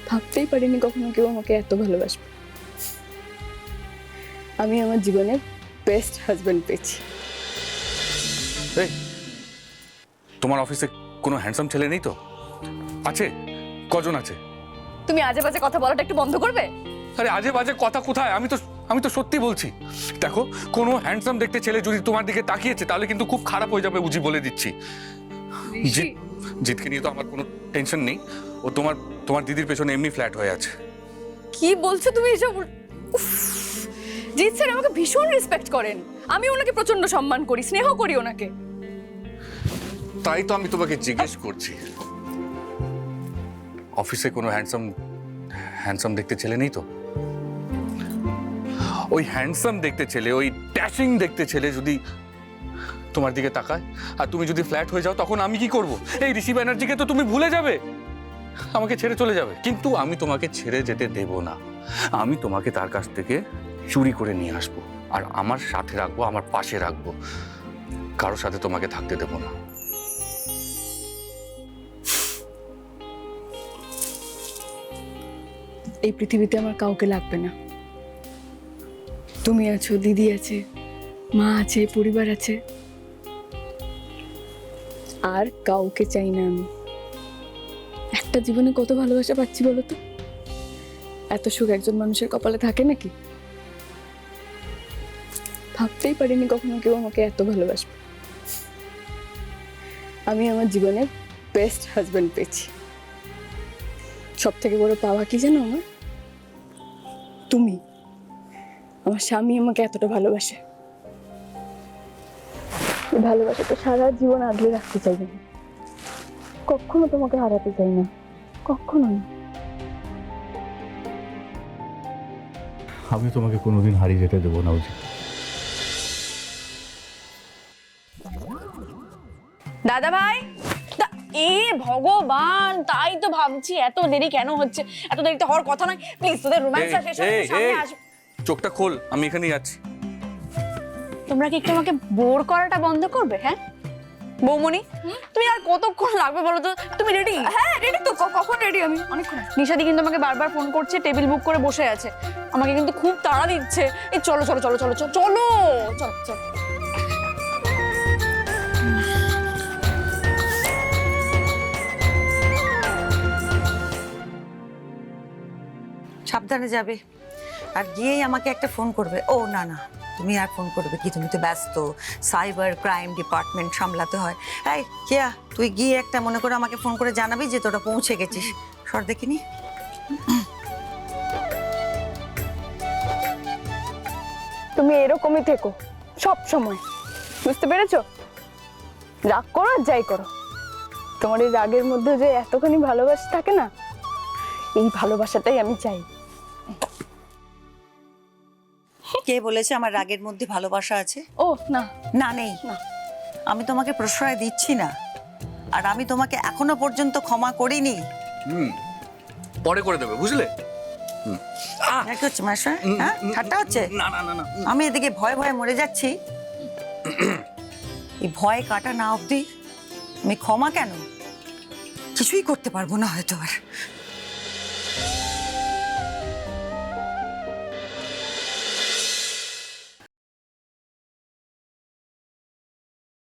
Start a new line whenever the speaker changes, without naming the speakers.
ভাবতেই পারিনি কখনো কেউ আমাকে এত ভালোবাসবে। আমি আমার জীবনের বেস্ট হাজবেন্ড পেয়েছি।
এই, তোমার অফিসে কোনো হ্যান্ডসাম ছেলে নেই তো? আছে? কজন আছে?
তুমি আজে বাজে কথা বলাটা একটু বন্ধ করবে?
আরে আজে বাজে কথা কোথায়? আমি তো সত্যি বলছি। দেখো, কোনো হ্যান্ডসাম দেখতে ছেলে যদি তোমার দিকে তাকিয়েছে তাহলে কিন্তু খুব খারাপ হয়ে যাবে, বুঝি বলে দিচ্ছি। জিতকে নিয়ে তো আমার কোনো টেনশন নেই। ও তোমার দিদির পেছনে এমনি ফ্ল্যাট হয়ে আছে।
কি বলছো তুমি এসব? উফ, জিৎ স্যার আমাকে ভীষণ রেসপেক্ট করেন। আমি ওনাকে প্রচন্ড সম্মান করি, স্নেহ করি ওনাকে।
তাই তো আমি তোমাকে জিজ্ঞেস করছি, অফিসে কোনো হ্যান্ডসাম দেখতে ছেলে নেই তো? ওই হ্যান্ডসাম দেখতে ছেলে, ওই ড্যাশিং দেখতে ছেলে যদি তোমার দিকে তাকায় আর তুমি যদি ফ্ল্যাট হয়ে যাও, তখন আমি কি করব? এই ঋষি ব্যানার্জিকে তো তুমি ভুলে যাবে, আমাকে ছেড়ে চলে যাবে। কিন্তু আমি তোমাকে ছেড়ে যেতে দেব না। আমি তোমাকে তার কাছ থেকে চুরি করে নিয়ে আসবো আর আমার সাথে রাখবো, আমার পাশে রাখবো। কারোর সাথে তোমাকে থাকতে দেব না।
এই পৃথিবীতে আমার কাউকে লাগবে না। তুমি আছো, দিদি আছে, মা আছে, পরিবার আছে, আর কাউকে চাই না আমি। একটা জীবনে কত ভালোবাসা পাচ্ছি বলো তো? এত সুখ একজন মানুষের কপালে থাকে নাকি? ভাবতেই পারিনি কখনো কেউ আমাকে এত ভালোবাসবে। আমি আমার জীবনের বেস্ট হাজবেন্ড পেয়েছি। সব থেকে বড় পাওয়া কি জানো আমার? তুমি। আমার স্বামী আমাকে এতটা ভালোবাসে। এই ভালোবাসাটা সারা জীবন আগলে রাখতে চাই আমি। কখনো তোমাকে হারাতে চাই না, কখনো না।
আমি তোমাকে কোনোদিন হারিয়ে যেতে দেবো না।
দাদা ভাই, এ ভগবান, তাই তো ভাবছি এত দেরি কেন হচ্ছে। এত দেরিতে হওয়ার কথা নয়। প্লিজ তোদের রোম্যান্সটা শেষ হয়ে সামনে আস।
চোখটা খোল, আমি এখানেই আছি।
তোমরা কি একটু আমাকে বোর করাটা বন্ধ করবে? হ্যাঁ বৌমনি, তুমি আর কতক্ষণ লাগবে বলো তো? তুমি রেডি?
হ্যাঁ রেডি তো। কখন রেডি? আমি অনেকক্ষণ।
নিশাদি কিন্তু আমাকে বারবার ফোন করছে, টেবিল বুক করে বসে আছে, আমাকে কিন্তু খুব তাড়া দিচ্ছে। এই চলো চলো চলো চলো চলো চলো চলো চলো।
সাবধানে যাবে, আর গিয়েই আমাকে একটা ফোন করবে। ও না না, তুমি আর ফোন করবে কি? তুমি তো ব্যস্ত, সাইবার ক্রাইম ডিপার্টমেন্ট সামলাতে হয়। এই কিয়া, তুই গিয়ে একটা মনে করে আমাকে ফোন করে জানাবি যে তোরা পৌঁছে গেছিস। সর দেখিনি।
তুমি এরকমই থেকো সব সময়, বুঝতে পেরেছো? রাগ করো আর যাই করো, তোমার এই রাগের মধ্যে যে এতখানি ভালোবাসা থাকে না, এই ভালোবাসাটাই আমি চাই।
কে বলেছে আমার রাগের মধ্যে ভালোবাসা আছে?
ও না,
না, নেই।
না।
আমি তোমাকে প্রশ্রয় দিচ্ছি না, আর আমি তোমাকে এখনো পর্যন্ত ক্ষমা করিনি।
পরে করে দেবে, বুঝলে?
কি হচ্ছে মাসা? হ্যাঁ, ঠাট্টা হচ্ছে?
না না না না,
আমি এদিকে ভয়ে ভয়ে মরে যাচ্ছি। এই ভয় কাটা না অবধি আমি ক্ষমা কেন? কিছুই করতে পারবো না হয়তো আর।